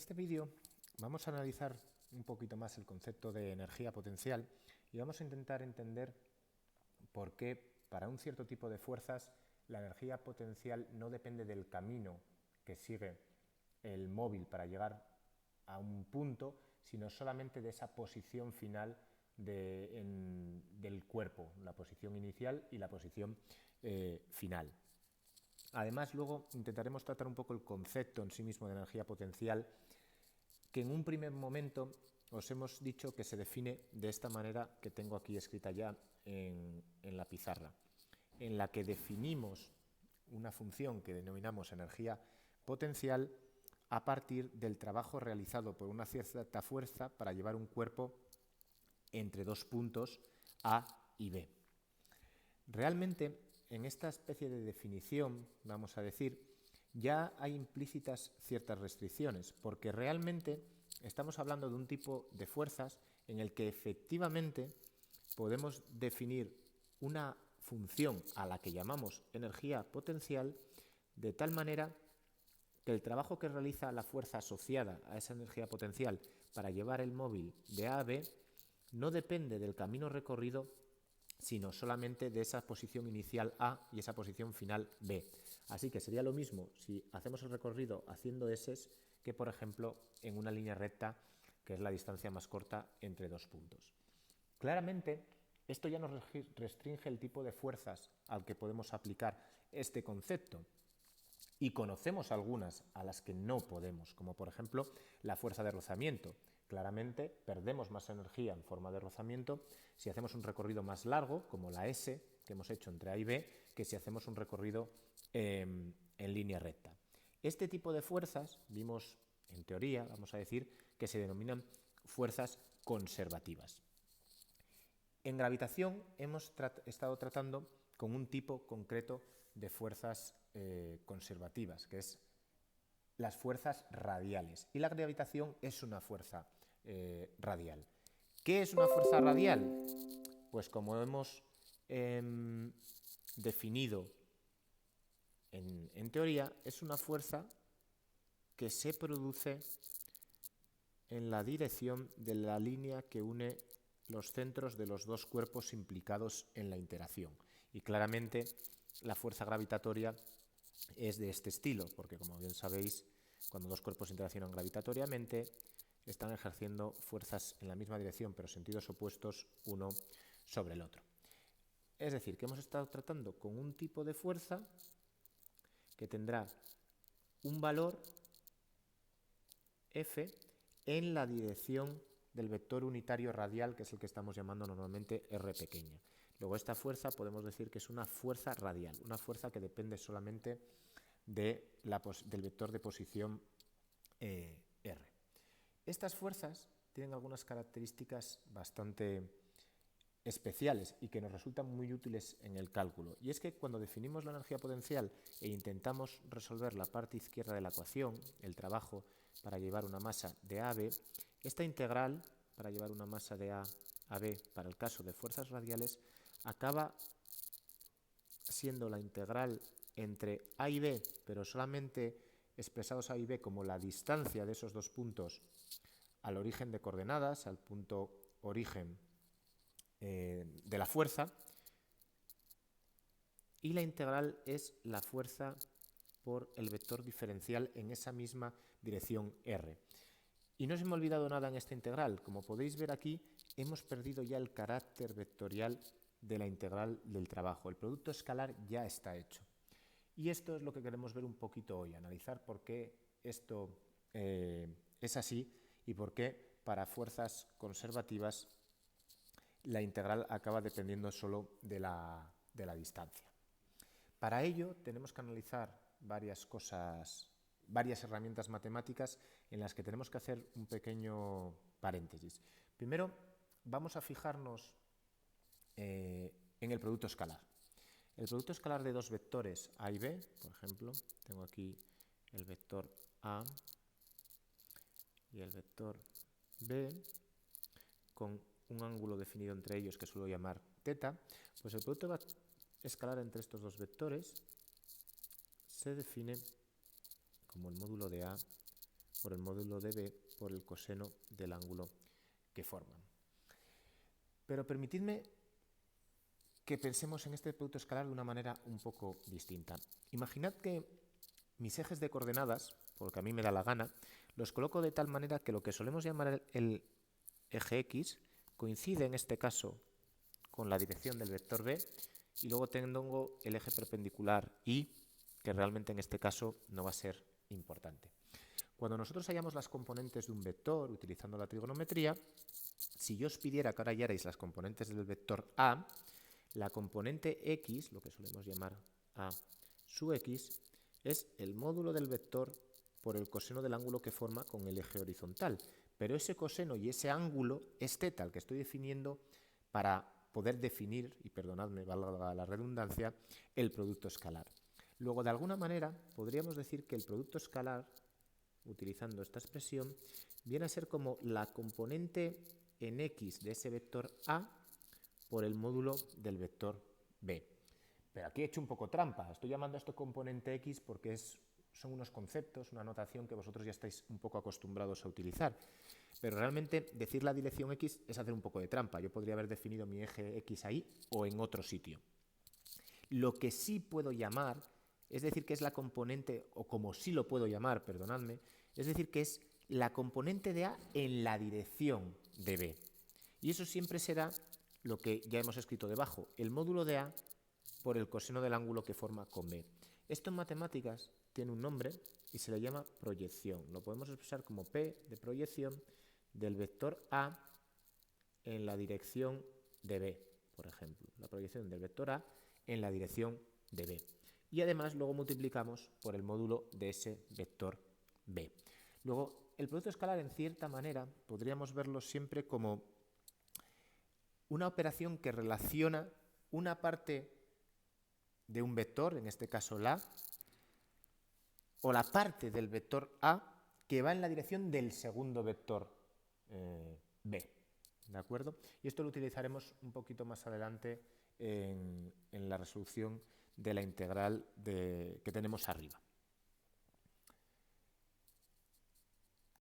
este vídeo vamos a analizar un poquito más el concepto de energía potencial y vamos a intentar entender por qué para un cierto tipo de fuerzas la energía potencial no depende del camino que sigue el móvil para llegar a un punto, sino solamente de esa posición final del cuerpo, la posición inicial y la posición final. Además, luego intentaremos tratar un poco el concepto en sí mismo de energía potencial, que en un primer momento os hemos dicho que se define de esta manera que tengo aquí escrita ya en la pizarra, en la que definimos una función que denominamos energía potencial a partir del trabajo realizado por una cierta fuerza para llevar un cuerpo entre dos puntos A y B. Realmente, en esta especie de definición, vamos a decir, ya hay implícitas ciertas restricciones, porque realmente estamos hablando de un tipo de fuerzas en el que efectivamente podemos definir una función a la que llamamos energía potencial de tal manera que el trabajo que realiza la fuerza asociada a esa energía potencial para llevar el móvil de A a B no depende del camino recorrido, sino solamente de esa posición inicial A y esa posición final B. Así que sería lo mismo si hacemos el recorrido haciendo S que, por ejemplo, en una línea recta, que es la distancia más corta entre dos puntos. Claramente, esto ya nos restringe el tipo de fuerzas al que podemos aplicar este concepto. Y conocemos algunas a las que no podemos, como por ejemplo la fuerza de rozamiento. Claramente perdemos más energía en forma de rozamiento si hacemos un recorrido más largo, como la S que hemos hecho entre A y B, que si hacemos un recorrido en línea recta. Este tipo de fuerzas, vimos en teoría, vamos a decir, que se denominan fuerzas conservativas. En gravitación hemos estado tratando con un tipo concreto de fuerzas conservativas, que es las fuerzas radiales. Y la gravitación es una fuerza radial. ¿Qué es una fuerza radial? Pues como hemos definido en teoría, es una fuerza que se produce en la dirección de la línea que une los centros de los dos cuerpos implicados en la interacción. Y claramente la fuerza gravitatoria es de este estilo, porque como bien sabéis, cuando dos cuerpos interaccionan gravitatoriamente, están ejerciendo fuerzas en la misma dirección, pero sentidos opuestos uno sobre el otro. Es decir, que hemos estado tratando con un tipo de fuerza que tendrá un valor F en la dirección del vector unitario radial, que es el que estamos llamando normalmente R pequeña. Luego esta fuerza podemos decir que es una fuerza radial, una fuerza que depende solamente del vector de posición R. Estas fuerzas tienen algunas características bastante especiales y que nos resultan muy útiles en el cálculo. Y es que cuando definimos la energía potencial e intentamos resolver la parte izquierda de la ecuación, el trabajo para llevar una masa de A a B, esta integral para llevar una masa de A a B para el caso de fuerzas radiales acaba siendo la integral entre A y B, pero solamente expresados A y B como la distancia de esos dos puntos al origen de coordenadas, al punto origen de la fuerza, y la integral es la fuerza por el vector diferencial en esa misma dirección R. Y no se me ha olvidado nada en esta integral. Como podéis ver aquí, hemos perdido ya el carácter vectorial de la integral del trabajo. El producto escalar ya está hecho. Y esto es lo que queremos ver un poquito hoy, analizar por qué esto es así y por qué para fuerzas conservativas la integral acaba dependiendo solo de la distancia. Para ello tenemos que analizar varias herramientas matemáticas en las que tenemos que hacer un pequeño paréntesis. Primero vamos a fijarnos en el producto escalar. El producto escalar de dos vectores A y B, por ejemplo, tengo aquí el vector A y el vector B, con un ángulo definido entre ellos que suelo llamar θ, pues el producto escalar entre estos dos vectores se define como el módulo de A por el módulo de B por el coseno del ángulo que forman. Pero permitidme que pensemos en este producto escalar de una manera un poco distinta. Imaginad que mis ejes de coordenadas, porque a mí me da la gana, los coloco de tal manera que lo que solemos llamar el eje X coincide en este caso con la dirección del vector B, y luego tengo el eje perpendicular Y, que realmente en este caso no va a ser importante. Cuando nosotros hallamos las componentes de un vector utilizando la trigonometría, si yo os pidiera que ahora hallarais las componentes del vector A, la componente X, lo que solemos llamar A sub X, es el módulo del vector por el coseno del ángulo que forma con el eje horizontal. Pero ese coseno y ese ángulo es θ, el que estoy definiendo para poder definir, y perdonadme, valga la redundancia, el producto escalar. Luego, de alguna manera, podríamos decir que el producto escalar, utilizando esta expresión, viene a ser como la componente en X de ese vector A por el módulo del vector B. Pero aquí he hecho un poco trampa. Estoy llamando a esto componente X porque son unos conceptos, una notación que vosotros ya estáis un poco acostumbrados a utilizar. Pero realmente decir la dirección X es hacer un poco de trampa. Yo podría haber definido mi eje X ahí o en otro sitio. Lo que sí puedo llamar, es decir, que es la componente, o como sí lo puedo llamar, perdonadme, es decir, que es la componente de A en la dirección de B. Y eso siempre será lo que ya hemos escrito debajo, el módulo de A por el coseno del ángulo que forma con B. Esto en matemáticas tiene un nombre y se le llama proyección. Lo podemos expresar como P de proyección del vector A en la dirección de B, por ejemplo. La proyección del vector A en la dirección de B. Y además luego multiplicamos por el módulo de ese vector B. Luego, el producto escalar, en cierta manera, podríamos verlo siempre como una operación que relaciona una parte de un vector, en este caso la, o la parte del vector A que va en la dirección del segundo vector B. ¿De acuerdo? Y esto lo utilizaremos un poquito más adelante en la resolución de la integral que tenemos arriba.